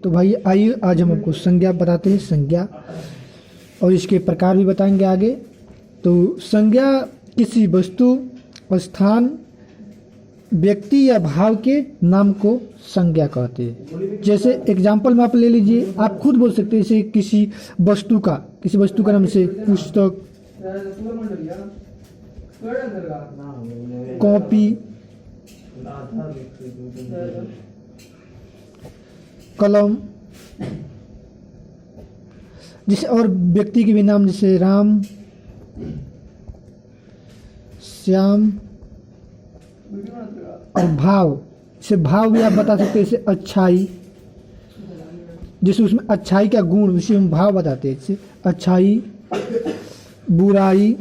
तो भाई आइए आज हम आपको संज्ञा बताते हैं, संज्ञा और इसके प्रकार भी बताएंगे आगे। तो संज्ञा किसी वस्तु, स्थान, व्यक्ति या भाव के नाम को संज्ञा कहते हैं। जैसे एग्जाम्पल में आप ले लीजिए, आप खुद बोल सकते हैं जैसे किसी वस्तु का नाम, जैसे पुस्तक, कॉपी, कलम, जैसे और व्यक्ति के भी नाम जैसे राम, श्याम। और भाव, जैसे भाव भी आप बता सकते हैं, जैसे अच्छाई, जैसे उसमें अच्छाई का गुण उसे हम भाव बताते हैं, जैसे अच्छाई, बुराई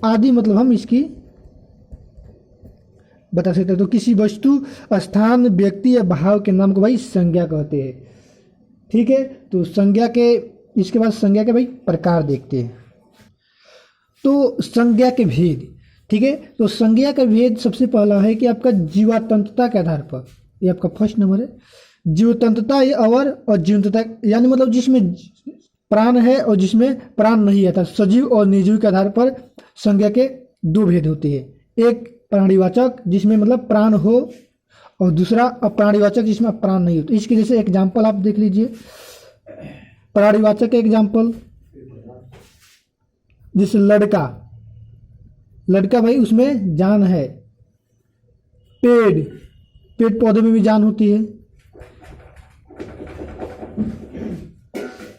आदि, मतलब हम इसकी बता सकते हैं। तो किसी वस्तु, स्थान, व्यक्ति या भाव के नाम को भाई संज्ञा कहते हैं। ठीक है, तो संज्ञा के इसके बाद संज्ञा के भाई प्रकार देखते हैं। तो संज्ञा के भेद, ठीक है, तो संज्ञा का भेद सबसे पहला है कि आपका जीवात्मकता के आधार पर, ये आपका फर्स्ट नंबर है, जीवतंत्रता और जीवंतता, यानी मतलब जिसमें प्राण है और जिसमें प्राण नहीं है, सजीव और निर्जीव के आधार पर संज्ञा के दो भेद होते हैं। एक प्राणीवाचक जिसमें मतलब प्राण हो, और दूसरा अप्राणीवाचक जिसमें प्राण नहीं हो। तो इसके जैसे एग्जाम्पल आप देख लीजिए। प्राणीवाचक के एग्जाम्पल जैसे लड़का भाई उसमें जान है। पेड़ पौधे में भी जान होती है।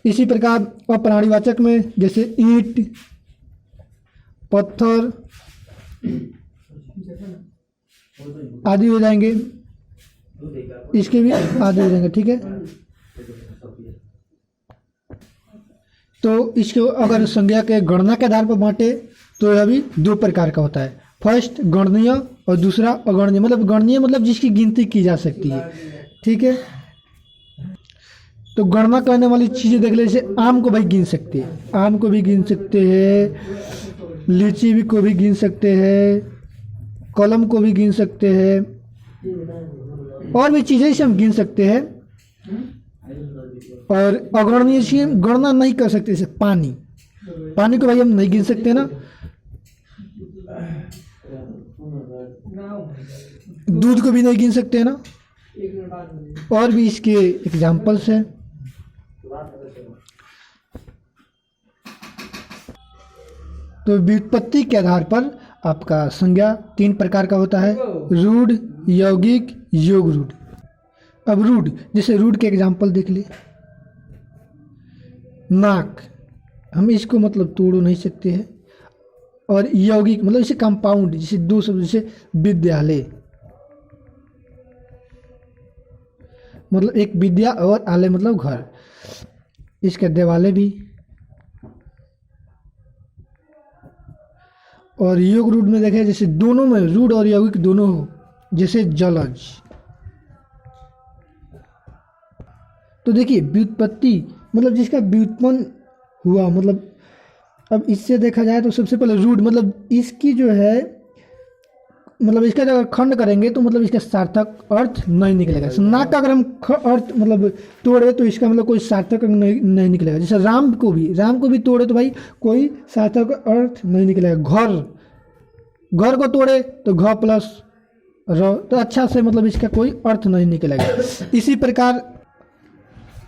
इसी प्रकार अप्राणीवाचक में जैसे ईंट, पत्थर आदि हो जाएंगे, इसके भी आदि हो जाएंगे। ठीक है, तो इसको अगर संज्ञा के गणना के आधार पर बांटे तो यह भी दो प्रकार का होता है। फर्स्ट गणनीय और दूसरा अगणनीय। मतलब गणनीय मतलब जिसकी गिनती की जा सकती है। ठीक है, तो गणना करने वाली चीज़ें देख ले, जैसे आम को भाई गिन सकते हैं, आम को भी गिन सकते हैं, लीची भी को भी गिन सकते हैं, कलम को भी गिन सकते हैं, और भी चीज़ें से हम गिन सकते हैं। और अगणनीय से हम गणना नहीं कर सकते, जैसे पानी को भाई हम नहीं गिन सकते ना, दूध को भी नहीं गिन सकते ना, और भी इसके एग्जाम्पल्स हैं। तो व्युत्पत्ति के आधार पर आपका संज्ञा तीन प्रकार का होता है, रूढ़, यौगिक, योग रूढ़। अब रूढ़, जैसे रूढ़ के एग्जाम्पल देख लिए। नाक, हम इसको मतलब तोड़ नहीं सकते हैं। और यौगिक मतलब इसे कंपाउंड, जैसे दो शब्द, जैसे विद्यालय, मतलब एक विद्या और आलय मतलब घर, इसके देवालय भी। और योग रूढ़ में देखें, जैसे दोनों में रूढ़ और यौगिक दोनों हो, जैसे जलज। तो देखिए व्युत्पत्ति मतलब जिसका व्युत्पन्न हुआ, मतलब अब इससे देखा जाए तो सबसे पहले रूढ़ मतलब इसकी जो है, मतलब इसका अगर खंड करेंगे तो मतलब इसका सार्थक अर्थ नहीं निकलेगा। नाक का अगर हम अर्थ मतलब तोड़े तो इसका मतलब कोई सार्थक नहीं निकलेगा। जैसे राम को भी तोड़े तो भाई कोई सार्थक अर्थ नहीं निकलेगा। घर को तोड़े तो घ प्लस र, तो अच्छा से मतलब इसका कोई अर्थ नहीं निकलेगा। इसी प्रकार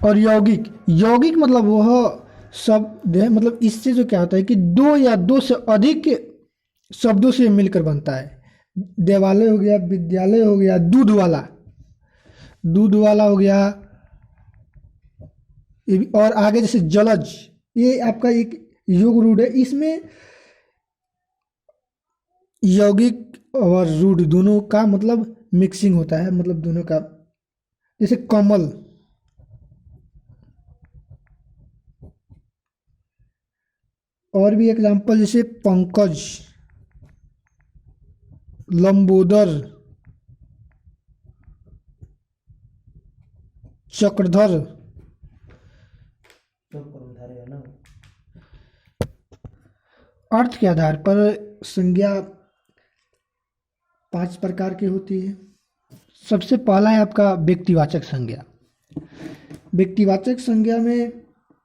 और यौगिक मतलब वह शब्द है, मतलब इससे जो क्या होता है कि दो या दो से अधिक शब्दों से मिलकर बनता है। देवालय हो गया, विद्यालय हो गया, दूध वाला हो गया, और आगे जैसे जलज, ये आपका एक योग रूढ़ है। इसमें यौगिक और रूढ़ दोनों का मतलब मिक्सिंग होता है, मतलब दोनों का। जैसे कमल, और भी एग्जाम्पल जैसे पंकज, लंबोदर, चक्रधर। अर्थ के आधार पर संज्ञा 5 प्रकार की होती है। सबसे पहला है आपका व्यक्तिवाचक संज्ञा। व्यक्तिवाचक संज्ञा में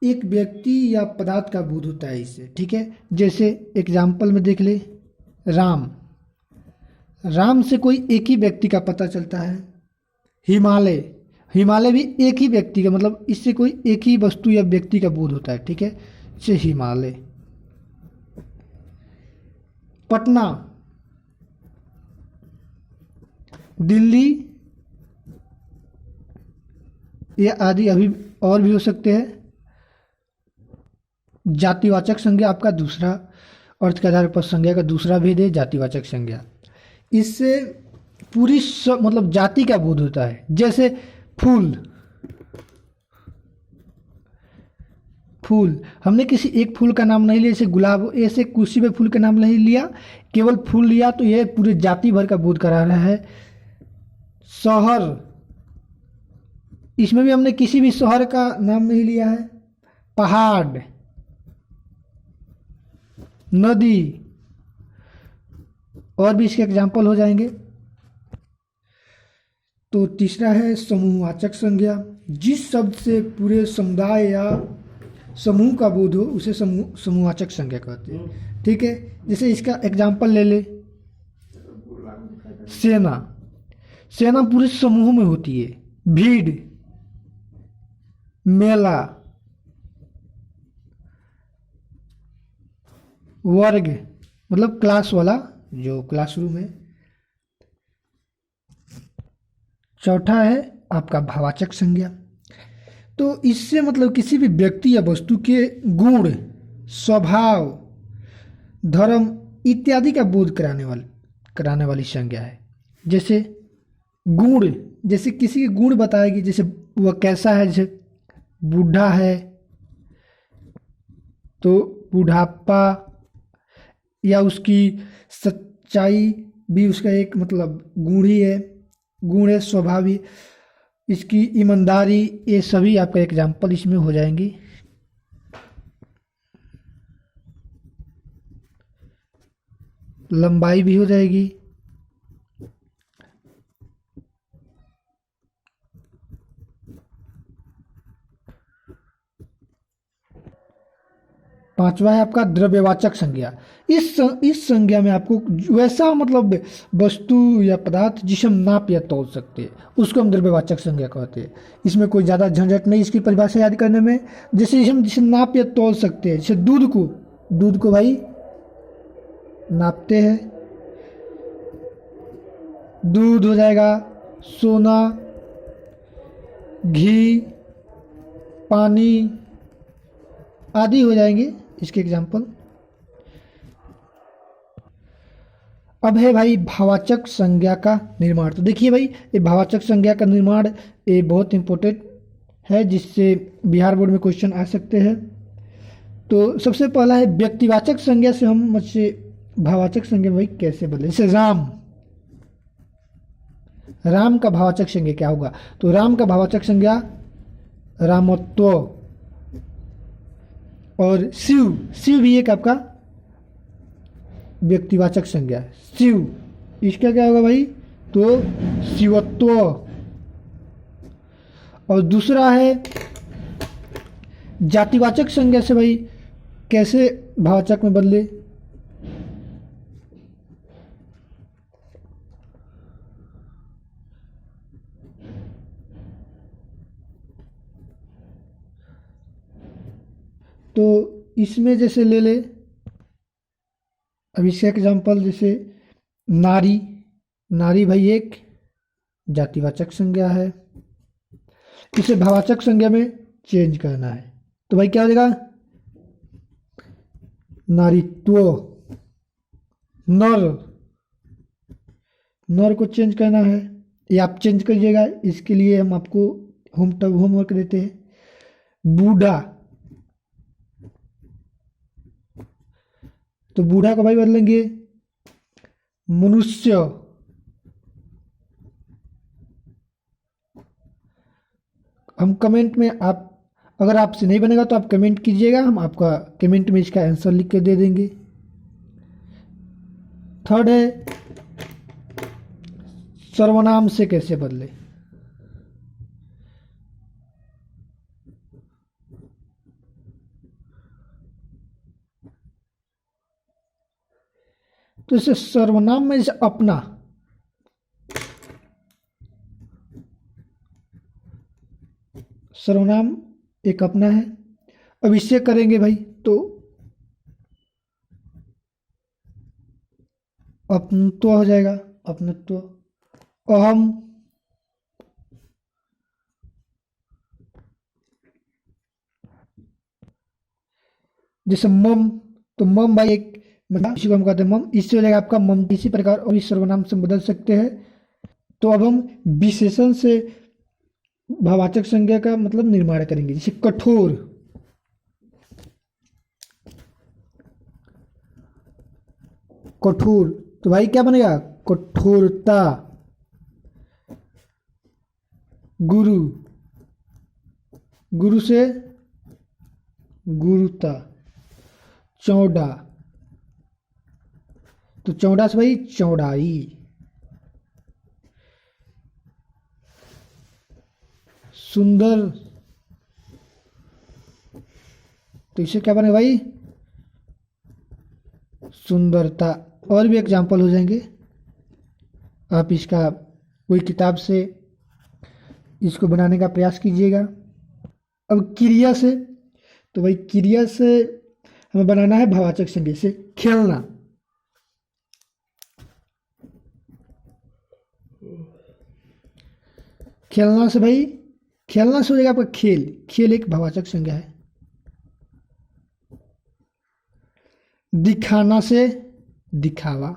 एक व्यक्ति या पदार्थ का बोध होता है इससे, ठीक है। जैसे एग्जाम्पल में देख ले, राम, राम से कोई एक ही व्यक्ति का पता चलता है। हिमालय, हिमालय भी एक ही व्यक्ति का, मतलब इससे कोई एक ही वस्तु या व्यक्ति का बोध होता है, ठीक है, इससे हिमालय। पटना, दिल्ली, ये आदि अभी और भी हो सकते हैं। जातिवाचक संज्ञा आपका दूसरा, अर्थ के आधार पर संज्ञा का दूसरा भेद है जातिवाचक संज्ञा। इससे पूरी मतलब जाति का बोध होता है। जैसे फूल, फूल हमने किसी एक फूल का नाम नहीं लिया, जैसे गुलाब, ऐसे किसी भी फूल का नाम नहीं लिया, केवल फूल लिया, तो यह पूरे जाति भर का बोध करा रहा है। शहर, इसमें भी हमने किसी भी शहर का नाम नहीं लिया है। पहाड़, नदी, और भी इसके एग्जाम्पल हो जाएंगे। तो तीसरा है समूहवाचक संज्ञा। जिस शब्द से पूरे समुदाय या समूह का बोध हो उसे समूहवाचक संज्ञा कहते हैं, ठीक है। जैसे इसका एग्जाम्पल ले ले, सेना, सेना पूरे समूह में होती है। भीड़, मेला, वर्ग मतलब क्लास वाला, जो क्लासरूम है। चौथा है आपका भाववाचक संज्ञा। तो इससे मतलब किसी भी व्यक्ति या वस्तु के गुण, स्वभाव, धर्म इत्यादि का बोध कराने वाली संज्ञा है। जैसे गुण, जैसे किसी के गुण बताएगी, जैसे वह कैसा है, जैसे बूढ़ा है तो बुढ़ापा, या उसकी सच्चाई भी उसका एक मतलब गुण ही है, गुण है, स्वभाव ही, इसकी ईमानदारी, ये सभी आपका एग्जाम्पल इसमें हो जाएंगी। लंबाई भी हो जाएगी। पांचवा है आपका द्रव्यवाचक संज्ञा। इस संज्ञा में आपको वैसा मतलब वस्तु या पदार्थ जिसे हम नाप या तोल सकते हैं उसको हम द्रव्यवाचक संज्ञा कहते हैं। इसमें कोई ज़्यादा झंझट नहीं इसकी परिभाषा याद करने में। जैसे हम जिसे नाप या तोल सकते हैं, जैसे दूध को भाई नापते हैं, दूध हो जाएगा। सोना, घी, पानी आदि हो जाएंगे इसके एग्जाम्पल। अब है भाई भाववाचक संज्ञा का निर्माण। तो देखिए भाई, ये भाववाचक संज्ञा का निर्माण ये बहुत इंपॉर्टेंट है, जिससे बिहार बोर्ड में क्वेश्चन आ सकते हैं। तो सबसे पहला है व्यक्तिवाचक संज्ञा से हम मुझसे भाववाचक संज्ञा भाई कैसे बदले। जैसे राम का भाववाचक संज्ञा क्या होगा? तो राम का भाववाचक संज्ञा रामत्व। और शिव भी एक आपका व्यक्तिवाचक संज्ञा है। शिव, इसका क्या होगा भाई? तो शिवत्व। और दूसरा है जातिवाचक संज्ञा से भाई कैसे भाववाचक में बदले। तो इसमें जैसे ले ले, अब इसका एग्जाम्पल जैसे नारी भाई एक जातिवाचक संज्ञा है, इसे भाववाचक संज्ञा में चेंज करना है। तो भाई क्या हो जाएगा? नारीत्व। नर को चेंज करना है, ये आप चेंज करिएगा। इसके लिए हम आपको होमवर्क देते हैं। बूढ़ा, तो बूढ़ा को भाई बदलेंगे मनुष्य। हम कमेंट में, आप अगर आपसे नहीं बनेगा तो आप कमेंट कीजिएगा, हम आपका कमेंट में इसका आंसर लिख के दे देंगे। थर्ड है सर्वनाम से कैसे बदले। तो इसे सर्वनाम में जैसे अपना, सर्वनाम एक अपना है। अब इससे करेंगे भाई तो अपनत्व हो जाएगा, अपनत्व। अहम, जैसे मम, तो मम भाई एक मतलब इसी को हम कहते हैं मम, इससे हो जाएगा आपका मम। इसी प्रकार और इस सर्वनाम से बदल सकते हैं। तो अब हम विशेषण से भाववाचक संज्ञा का मतलब निर्माण करेंगे, जैसे कठोर, कठोर तो भाई क्या बनेगा, कठोरता। गुरु, गुरु से गुरुता। चौड़ा, तो चौड़ा से भाई चौड़ाई। सुंदर, तो इससे क्या बने भाई, सुंदरता। और भी एग्जाम्पल हो जाएंगे, आप इसका कोई किताब से इसको बनाने का प्रयास कीजिएगा। अब क्रिया से, तो भाई क्रिया से हमें बनाना है भाववाचक संज्ञा से खेलना। खेलना से भाई, खेलना से हो जाएगा आपका खेल, खेल एक भाववाचक संज्ञा है। दिखाना से दिखावा।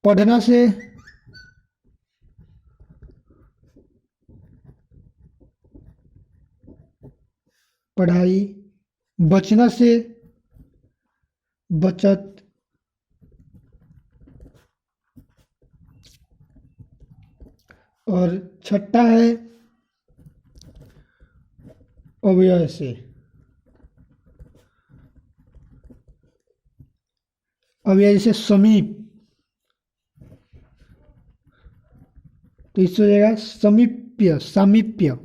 पढ़ना से पढ़ाई। बचना से बचत। और छठा है अव्यय से। अव्यय जैसे समीप, तो इससे हो जाएगा समीप्य, सामीप्य।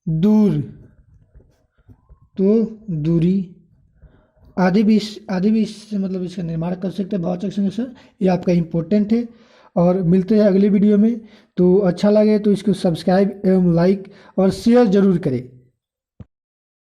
दूर, तो दूरी। आदि भी इससे मतलब इसका निर्माण कर सकते हैं भाववाचक संज्ञा से। ये आपका इम्पोर्टेंट है। और मिलते हैं अगले वीडियो में। तो अच्छा लगे तो इसको सब्सक्राइब एवं लाइक और शेयर जरूर करें।